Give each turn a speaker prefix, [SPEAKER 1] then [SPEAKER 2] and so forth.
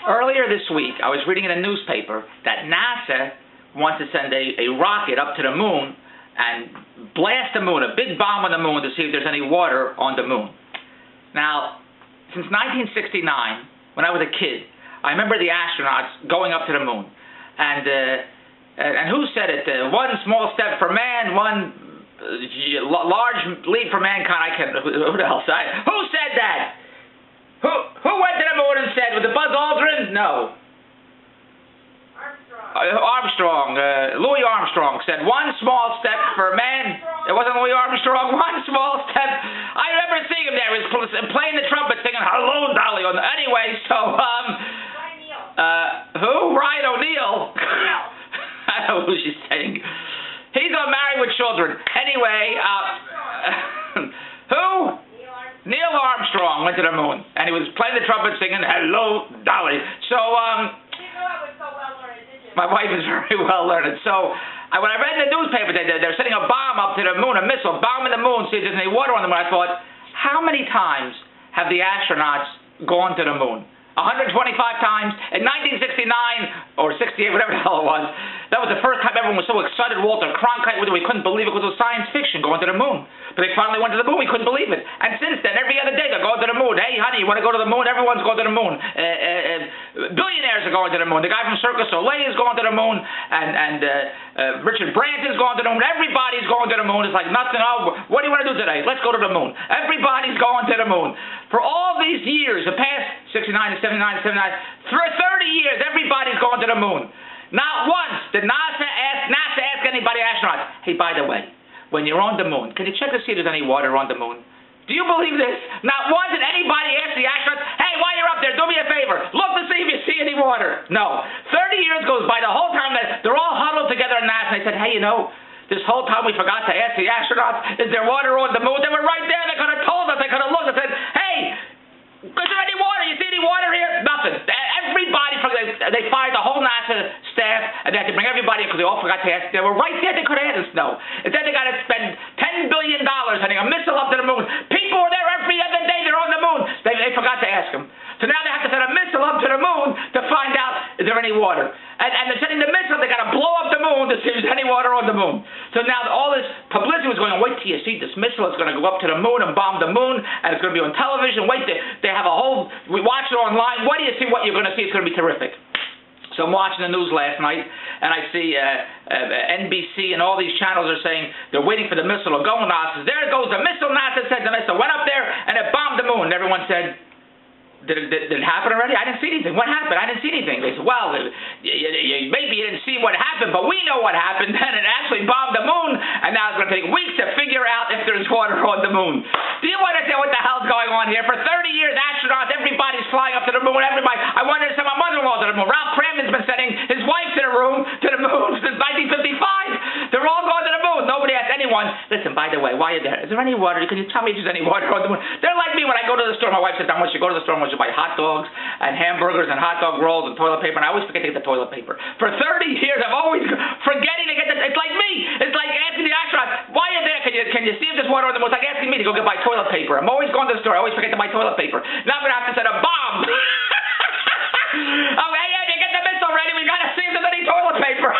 [SPEAKER 1] Earlier this week, I was reading in a newspaper that NASA wants to send a rocket up to the moon and blast the moon, a big bomb on the moon to see if there's any water on the moon. Now, since 1969, when I was a kid, I remember the astronauts going up to the moon. And who said it? One small step for man, one large leap for mankind. I can't. Who the hell said? Who said that? Who went to the moon and said? Was it Buzz Aldrin? No. Armstrong. Louis Armstrong said one small step for man. It wasn't Louis Armstrong. One small step. I remember seeing him there. He was playing the trumpet, singing "Hello, Dolly." Anyway, so who? Ryan O'Neal. I don't know who she's saying. He's on Married with Children. Anyway, who? Neil Armstrong went to the moon, and he was playing the trumpet singing "Hello, Dolly." So, my wife is very well learned. So, when I read in the newspaper that they're sending a bomb up to the moon, a missile, bombing the moon, see if there's any water on the moon, I thought, how many times have the astronauts gone to the moon? 125 times. In 1969 or 68, whatever the hell it was, that was the first time everyone was so excited. Walter Cronkite, we couldn't believe it because it was science fiction going to the moon. But they finally went to the moon. We couldn't believe it. And since then, every other day they're going to the moon. Hey, honey, you want to go to the moon? Everyone's going to the moon. Billionaires are going to the moon. The guy from Cirque du Soleil is going to the moon. And Richard Branson's going to the moon. Everybody's going to the moon. It's like nothing. Oh, what do you want to do today? Let's go to the moon. Everybody's going to the moon. For all these years, the past 69 to 79, for 30 years, everybody's going to the moon. Not once did NASA ask anybody, astronauts, hey, by the way, when you're on the moon, can you check to see if there's any water on the moon? Do you believe this? Not once did anybody ask the astronauts, hey, while you're up there, do me a favor, look to see if you see any water. No. 30 years goes by, the whole time that they're all huddled together in NASA, and they said, hey, you know, this whole time we forgot to ask the astronauts, is there water on the moon? They were right there. They could have told us. They could have looked and said, hey, is there any water? You see any water here? Nothing. Everybody, they fired the whole NASA staff, and they had to bring everybody in because they all forgot to ask. They were right there. They could have asked us. No. Instead, they got to spend $10 billion sending a missile up to the moon. People were there every other day. They're on the moon. They forgot to ask them. So now they have to send a missile up to the moon to find out is there any water. And they're sending the missile. They got to blow up the moon to see if there's any water on the moon. So now all this publicity was going on. Wait till you see this missile. It's going to go up to the moon and bomb the moon, and it's going to be on television. Wait, they have a whole. We watch it online. Wait till you see what you're going to see. It's going to be terrific. So I'm watching the news last night, and I see NBC and all these channels are saying they're waiting for the missile to go. NASA says, there it goes, the missile. NASA said the missile went up there, and it bombed the moon. And everyone said, did it happen already? I didn't see anything. What happened? I didn't see anything. They said, well, maybe you didn't see what happened, but we know what happened. And it actually bombed the moon, and now it's going to take weeks to figure out if there's water on the moon. Do you understand what the hell's going on here? For 30 years, astronauts, everybody's flying up to the moon. Everybody. I wanted to send my mother-in-law to the moon. Ralph Cramden's been sending his wife to the moon since 1955. They're all going to the moon. Nobody asked anyone, listen, by the way, while you're there, is there any water? Can you tell me if there's any water on the moon? They're like me when I go to the store. My wife says, I want you to go to the store. I want you to buy hot dogs and hamburgers and hot dog rolls and toilet paper, and I always forget to get the toilet paper. For 30 years, I'm always forgetting to get the. It's like me. It's like asking the astronaut, while you're there, can you see if there's water on the moon? It's like asking me to go get my toilet paper. I'm always going to the store. I always forget to buy toilet paper. Now I'm going to have to send a bomb. Oh, hey, you get the missile ready. We got to see if there's any toilet paper.